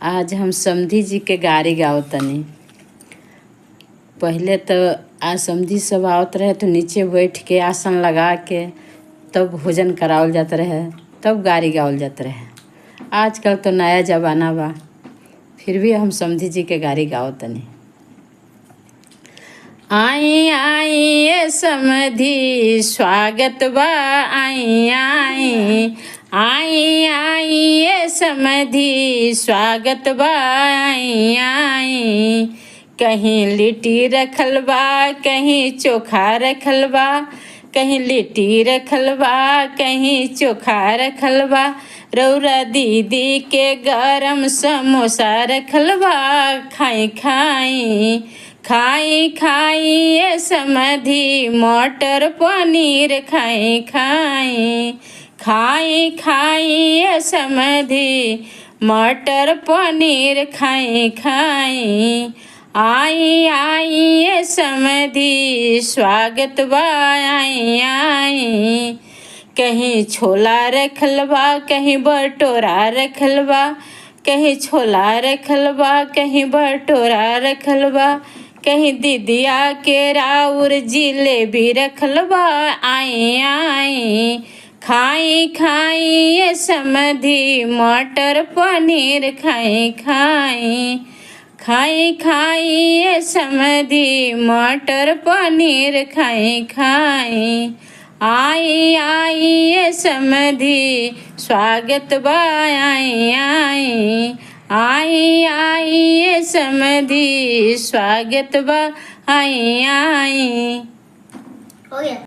आज हम समधी जी के गारी गावत तनी। पहले तो आज समधी सब आवत रहे तो नीचे बैठ के आसन लगा के तब भोजन करावल जात रहे, तब गारी गावल जात रहे। आजकल तो नया जमाना बा, फिर भी हम समधी जी के गारी गावत तनी। आई आई ये समधी स्वागत बा, आई आई आई आई ये समधी स्वागत बा, आई आई। कहीं लिट्टी रखल बा, कहीं चोखा रखल बा, कहीं लिट्टी रखल बा, कहीं चोखा रखल बा। रौरा दीदी के गरम समोसा रखल बा, खाई खाई खाई खाई ये समधी मटर पनीर खाई खाई खाई खाई ये समधी मटर पनीर खाई खाई। आई आई ये समधी स्वागत बा, आई आई। कहीं छोला रखल बा, कहीं भटोरा रखल बा, कहीं छोला रखल बा, कहीं भटोरा रखल बा, कहीं दीदिया के राउर जिलेबी रखल बा, आई आई। खाई खाई ये समधी मटर पनीर खाई खाई खाई खाई ये समधी मटर पनीर खाई खाई। आई आई ये समधी स्वागत बा, आई आई आई आई ये समधी स्वागत बा, आई आई। हो गया।